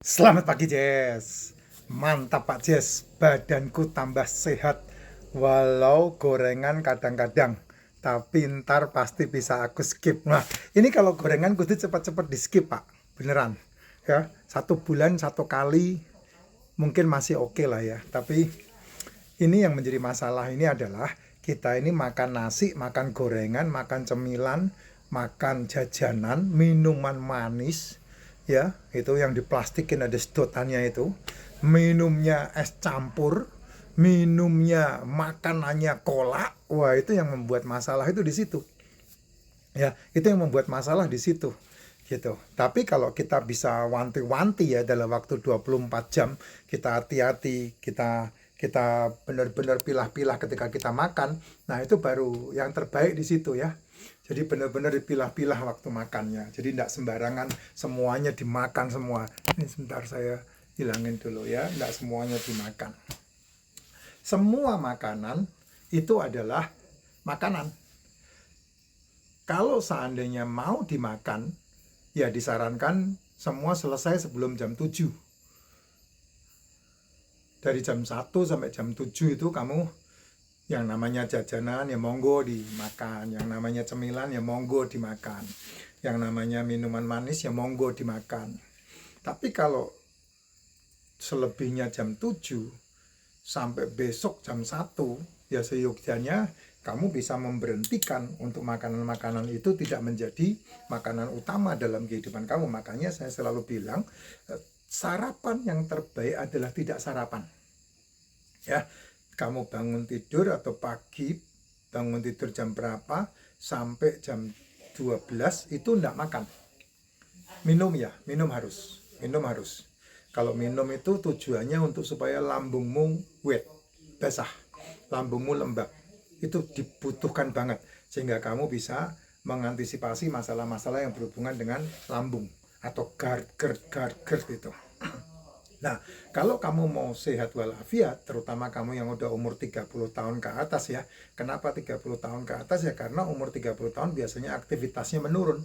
Selamat pagi Jess. Mantap Pak Jess. Badanku tambah sehat. Walau gorengan kadang-kadang. Tapi ntar pasti bisa aku skip. Nah ini kalau gorengan kudu cepet-cepet di skip Pak. Beneran. Ya, 1 bulan 1 kali mungkin masih oke lah ya. Tapi ini yang menjadi masalah ini adalah kita ini makan nasi, makan gorengan, makan cemilan, makan jajanan, minuman manis, ya itu yang diplastikin ada sedotannya itu, minumnya es campur, minumnya makanannya cola. Wah itu yang membuat masalah itu di situ, ya itu yang membuat masalah di situ gitu. Tapi kalau kita bisa wanti-wanti ya dalam waktu 24 jam, kita hati-hati, kita benar-benar pilah-pilah ketika kita makan. Nah itu baru yang terbaik di situ ya. Jadi benar-benar dipilah-pilah waktu makannya. Jadi tidak sembarangan semuanya dimakan semua. Ini sebentar saya hilangin dulu ya. Tidak semuanya dimakan. Semua makanan itu adalah makanan. Kalau seandainya mau dimakan, ya disarankan semua selesai sebelum jam 7. Dari jam 1 sampai jam 7 itu kamu yang namanya jajanan ya monggo dimakan, yang namanya cemilan ya monggo dimakan, yang namanya minuman manis ya monggo dimakan. Tapi kalau selebihnya jam 7 sampai besok jam 1, ya seyogyanya kamu bisa memberhentikan untuk makanan-makanan itu tidak menjadi makanan utama dalam kehidupan kamu. Makanya saya selalu bilang, sarapan yang terbaik adalah tidak sarapan. Ya, kamu bangun tidur atau pagi, bangun tidur jam berapa, sampai jam 12 itu enggak makan. Minum ya, minum harus. Kalau minum itu tujuannya untuk supaya lambungmu wet, basah, lambungmu lembab. Itu dibutuhkan banget sehingga kamu bisa mengantisipasi masalah-masalah yang berhubungan dengan lambung atau GERD itu. Nah, kalau kamu mau sehat walafiat, terutama kamu yang udah umur 30 tahun ke atas ya. Kenapa 30 tahun ke atas ya? Karena umur 30 tahun biasanya aktivitasnya menurun.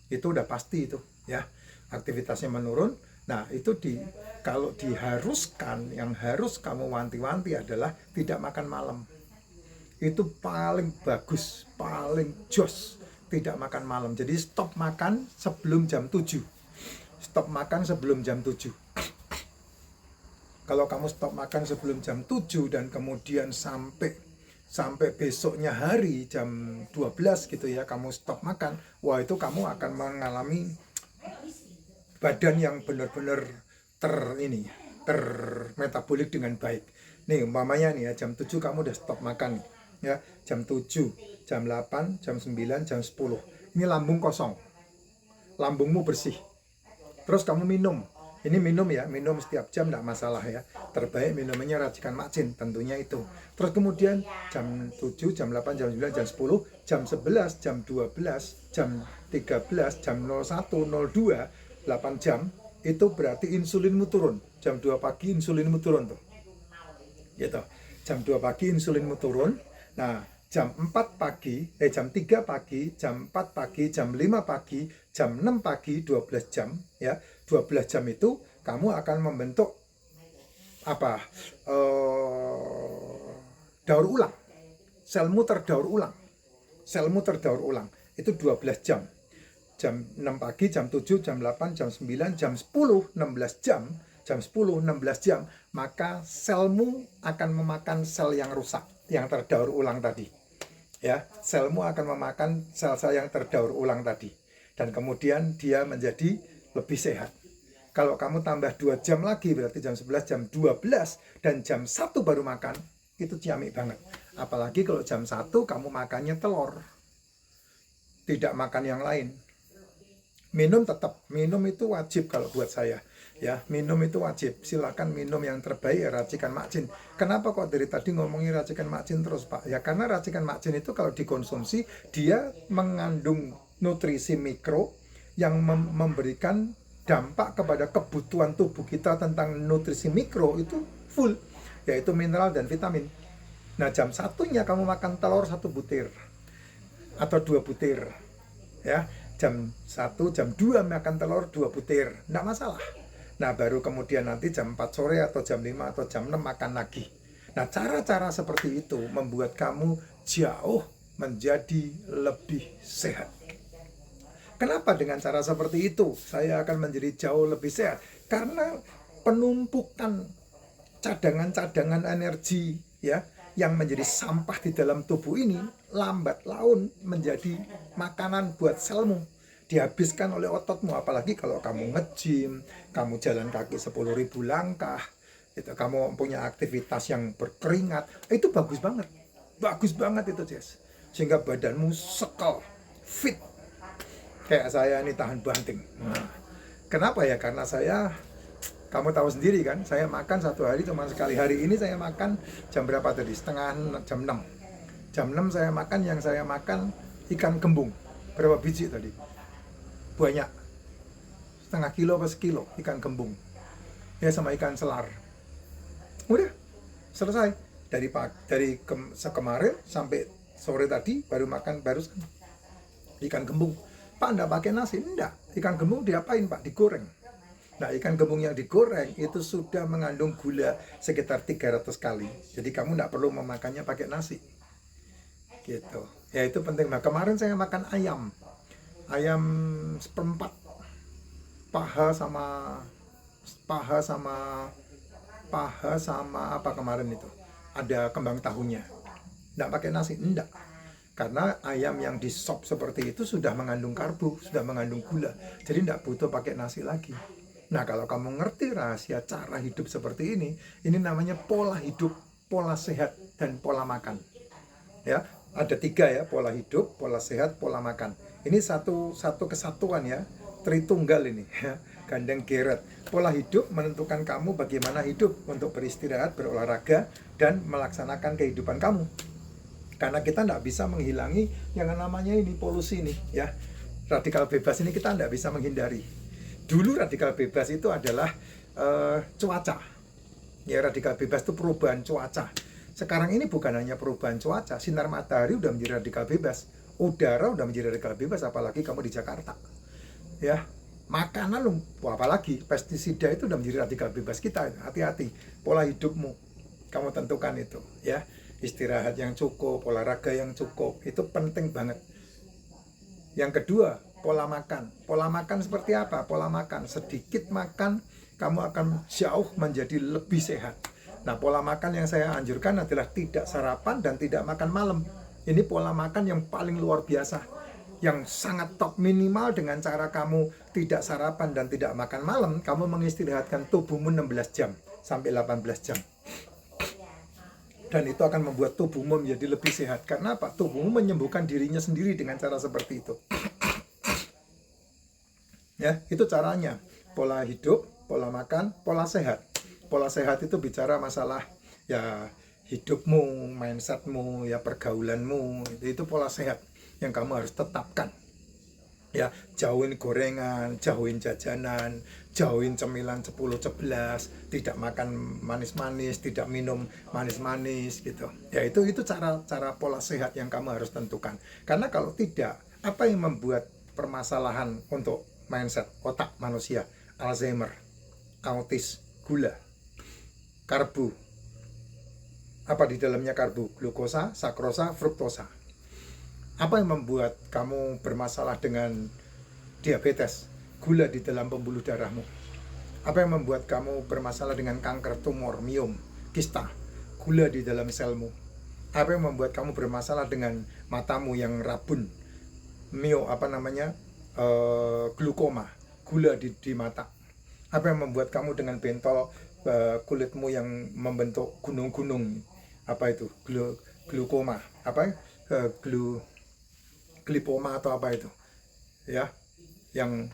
Itu udah pasti itu ya. Aktivitasnya menurun. Nah, itu kalau diharuskan, yang harus kamu wanti-wanti adalah tidak makan malam. Itu paling bagus, paling jos, tidak makan malam. Jadi stop makan sebelum jam 7. Stop makan sebelum jam 7. Kalau kamu stop makan sebelum jam 7 dan kemudian sampai besoknya hari jam 12 gitu ya, kamu stop makan, wah itu kamu akan mengalami badan yang benar-benar termetabolik dengan baik. Nih umpamanya nih ya, jam 7 kamu udah stop makan nih ya, jam 7, jam 8, jam 9, jam 10. Ini lambung kosong. Lambungmu bersih. Terus kamu minum. Ini minum ya, minum setiap jam tidak masalah ya. Terbaik minumannya racikan macin, tentunya itu. Terus kemudian jam 7, jam 8, jam 9, jam 10, jam 11, jam 12, jam 13, jam 01, 02, 8 jam, itu berarti insulinmu turun. Jam 2 pagi insulinmu turun tuh. Gitu. Jam 2 pagi insulinmu turun. Nah, jam 4 pagi, jam 3 pagi, jam 4 pagi, jam 5 pagi, jam 6 pagi, 12 jam ya. 12 jam itu kamu akan membentuk apa? Daur ulang. Selmu terdaur ulang. Itu 12 jam. Jam 6 pagi, jam 7, jam 8, jam 9, jam 10, 16 jam. Jam 10, 16 jam, maka selmu akan memakan sel yang rusak, yang terdaur ulang tadi. Ya, selmu akan memakan sel-sel yang terdaur ulang tadi. Dan kemudian dia menjadi lebih sehat. Kalau kamu tambah 2 jam lagi, berarti jam 11, jam 12, dan jam 1 baru makan, itu ciamik banget. Apalagi kalau jam 1 kamu makannya telur. Tidak makan yang lain. Minum tetap, minum itu wajib kalau buat saya. Ya, minum itu wajib. Silakan minum yang terbaik ya racikan macin. Kenapa kok dari tadi ngomongin racikan macin terus, Pak? Ya karena racikan macin itu kalau dikonsumsi dia mengandung nutrisi mikro yang memberikan dampak kepada kebutuhan tubuh kita tentang nutrisi mikro itu full, yaitu mineral dan vitamin. Nah, jam satunya kamu makan telur 1 butir atau 2 butir. Ya, jam 1, jam 2 makan telur 2 butir. Enggak masalah. Nah, baru kemudian nanti jam 4 sore atau jam 5 atau jam 6 makan lagi. Nah, cara-cara seperti itu membuat kamu jauh menjadi lebih sehat. Kenapa dengan cara seperti itu saya akan menjadi jauh lebih sehat? Karena penumpukan cadangan-cadangan energi ya yang menjadi sampah di dalam tubuh ini lambat laun menjadi makanan buat selmu, dihabiskan oleh ototmu. Apalagi kalau kamu nge-gym, kamu jalan kaki 10.000 langkah, itu kamu punya aktivitas yang berkeringat, itu bagus banget itu Jess, sehingga badanmu sekel, fit. Kayak saya ini tahan banting. Nah, kenapa ya? Karena kamu tahu sendiri kan, saya makan satu hari cuma sekali. Hari ini saya makan jam berapa tadi? Jam 6. Jam 6 saya makan ikan kembung. Berapa biji tadi? Banyak. Setengah kilo atau sekilo ikan kembung. Ya, sama ikan selar. Udah, selesai. Dari kemarin sampai sore tadi baru makan barusan ikan kembung. Pak, enggak pakai nasi? Enggak. Ikan kembung diapain, Pak? Digoreng. Nah, ikan kembung yang digoreng itu sudah mengandung gula sekitar 300 kali. Jadi kamu enggak perlu memakannya pakai nasi. Gitu. Ya, itu penting. Nah, kemarin saya makan ayam. Ayam seperempat. Paha sama apa kemarin itu? Ada kembang tahunya. Enggak pakai nasi? Enggak. Karena ayam yang di sop seperti itu sudah mengandung karbo, sudah mengandung gula. Jadi tidak butuh pakai nasi lagi. Nah, kalau kamu ngerti rahasia cara hidup seperti ini namanya pola hidup, pola sehat, dan pola makan. Ya, ada 3 ya, pola hidup, pola sehat, pola makan. Ini satu kesatuan ya, tritunggal ini ya, gandeng geret. Pola hidup menentukan kamu bagaimana hidup untuk beristirahat, berolahraga, dan melaksanakan kehidupan kamu. Karena kita tidak bisa menghilangi yang namanya ini polusi nih ya. Radikal bebas ini kita tidak bisa menghindari. Dulu radikal bebas itu adalah cuaca. Ya, radikal bebas itu perubahan cuaca. Sekarang ini bukan hanya perubahan cuaca, sinar matahari udah menjadi radikal bebas, udara udah menjadi radikal bebas, apalagi kamu di Jakarta. Ya, makanan apalagi pestisida itu udah menjadi radikal bebas kita. Hati-hati, pola hidupmu kamu tentukan itu ya. Istirahat yang cukup, olahraga yang cukup, itu penting banget. Yang kedua, pola makan. Pola makan seperti apa? Pola makan, sedikit makan, kamu akan jauh menjadi lebih sehat. Nah, pola makan yang saya anjurkan adalah tidak sarapan dan tidak makan malam. Ini pola makan yang paling luar biasa, yang sangat top. Minimal dengan cara kamu tidak sarapan dan tidak makan malam, kamu mengistirahatkan tubuhmu 16 jam sampai 18 jam. Dan itu akan membuat tubuhmu menjadi lebih sehat. Karena apa? Tubuhmu menyembuhkan dirinya sendiri dengan cara seperti itu. Ya, itu caranya. Pola hidup, pola makan, pola sehat. Pola sehat itu bicara masalah ya hidupmu, mindsetmu, ya pergaulanmu. Itu pola sehat yang kamu harus tetapkan. Ya, jauhin gorengan, jauhin jajanan, jauhin cemilan 10-11, tidak makan manis-manis, tidak minum manis-manis gitu. Ya, itu cara pola sehat yang kamu harus tentukan. Karena kalau tidak, apa yang membuat permasalahan untuk mindset otak manusia? Alzheimer, autis, gula, karbo. Apa di dalamnya karbo? Glukosa, sakrosa, fruktosa. Apa yang membuat kamu bermasalah dengan diabetes, gula di dalam pembuluh darahmu? Apa yang membuat kamu bermasalah dengan kanker, tumor, miom, kista, gula di dalam selmu? Apa yang membuat kamu bermasalah dengan matamu yang rabun, glukoma, gula di mata? Apa yang membuat kamu dengan bentol kulitmu yang membentuk gunung-gunung? Apa itu? Glukoma, glipoma atau apa itu ya, yang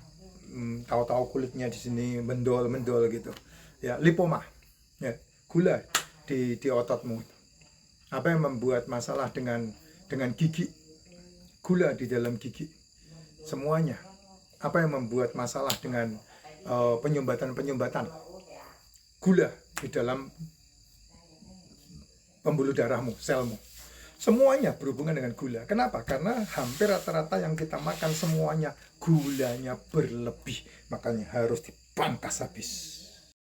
tahu-tahu kulitnya di sini mendol gitu ya, lipoma ya, gula di ototmu. Apa yang membuat masalah dengan gigi? Gula di dalam gigi. Semuanya. Apa yang membuat masalah dengan penyumbatan? Gula di dalam pembuluh darahmu, selmu. Semuanya berhubungan dengan gula. Kenapa? Karena hampir rata-rata yang kita makan semuanya gulanya berlebih. Makanya harus dipangkas habis.